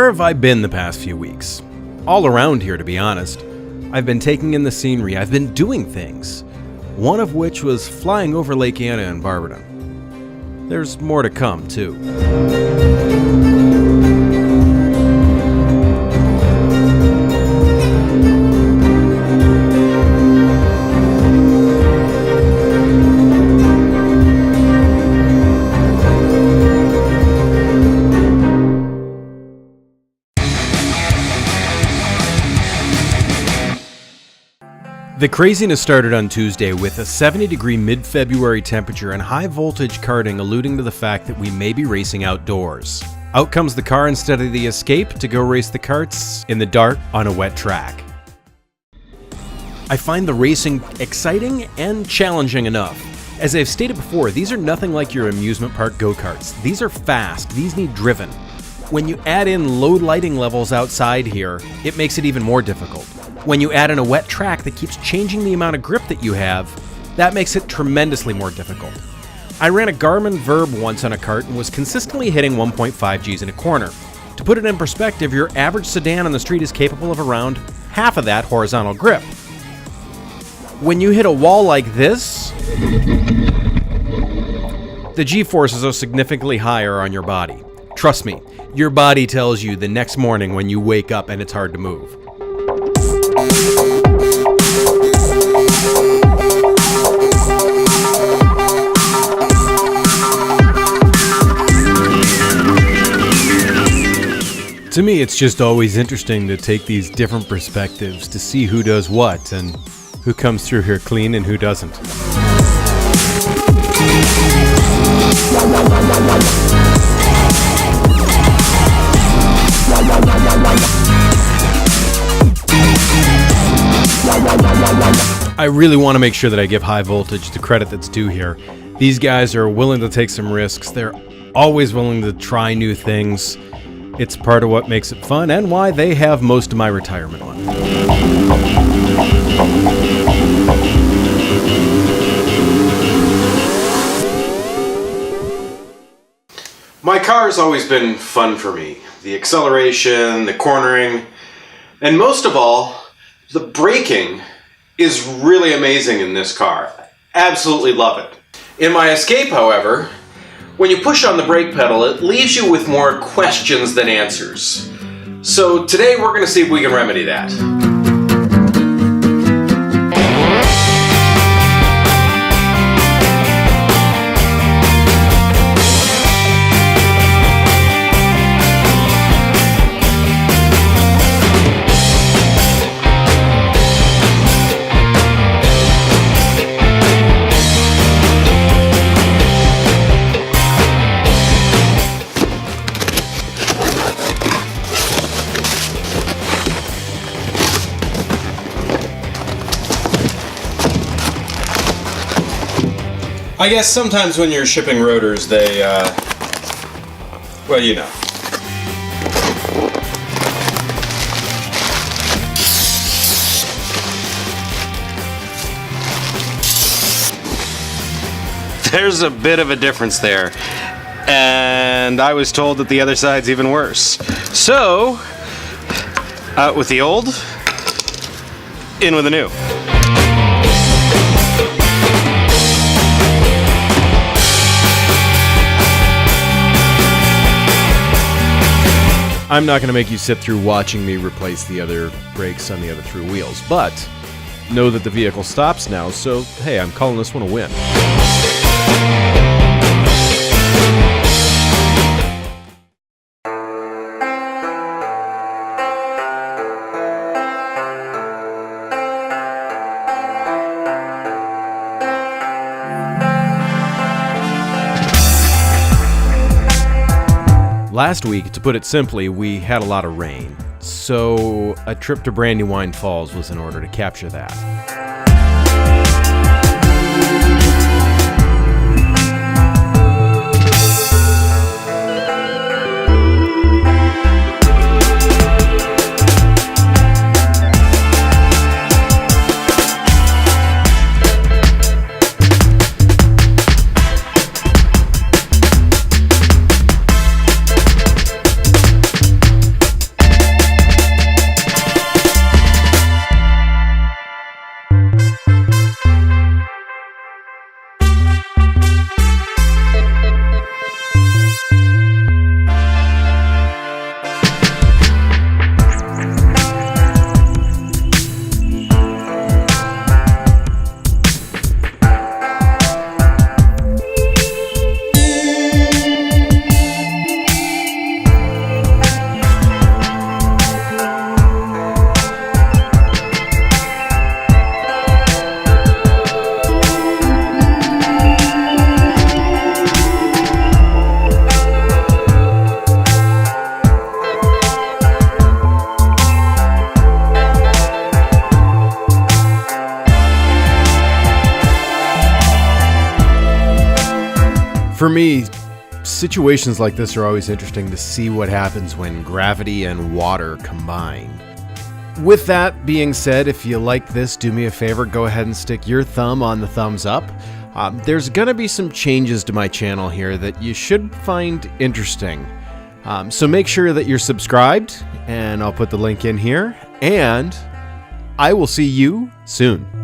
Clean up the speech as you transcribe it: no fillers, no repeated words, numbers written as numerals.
Where have I been the past few weeks? All around here, to be honest. I've been taking in the scenery, I've been doing things. One of which was flying over Lake Anna in Barberton. There's more to come, too. The craziness started on Tuesday with a 70-degree mid-February temperature and high-voltage karting alluding to the fact that we may be racing outdoors. Out comes the car instead of the Escape to go race the karts in the dark on a wet track. I find the racing exciting and challenging enough. As I've stated before, these are nothing like your amusement park go-karts. These are fast, these need driven. When you add in low lighting levels outside here, it makes it even more difficult. When you add in a wet track that keeps changing the amount of grip that you have, that makes it tremendously more difficult. I ran a Garmin Verb once on a kart and was consistently hitting 1.5 Gs in a corner. To put it in perspective, your average sedan on the street is capable of around half of that horizontal grip. When you hit a wall like this, the G-forces are significantly higher on your body. Trust me, your body tells you the next morning when you wake up and it's hard to move. To me, it's just always interesting to take these different perspectives to see who does what and who comes through here clean and who doesn't. I really want to make sure that I give High Voltage the credit that's due here. These guys are willing to take some risks. They're always willing to try new things. It's part of what makes it fun and why they have most of my retirement on. My car's always been fun for me. The acceleration, the cornering, and most of all, the braking is really amazing in this car. Absolutely love it. In my Escape, however, when you push on the brake pedal, it leaves you with more questions than answers. So today we're going to see if we can remedy that. I guess sometimes when you're shipping rotors, they, well, you know. There's a bit of a difference there. And I was told that the other side's even worse. So, out with the old, in with the new. I'm not going to make you sit through watching me replace the other brakes on the other three wheels, but know that the vehicle stops now, so hey, I'm calling this one a win. Last week, to put it simply, we had a lot of rain, so a trip to Brandywine Falls was in order to capture that. For me, situations like this are always interesting to see what happens when gravity and water combine. With that being said, if you like this, do me a favor, go ahead and stick your thumb on the thumbs up. There's going to be some changes to my channel here that you should find interesting. So make sure that you're subscribed, and I'll put the link in here, and I will see you soon.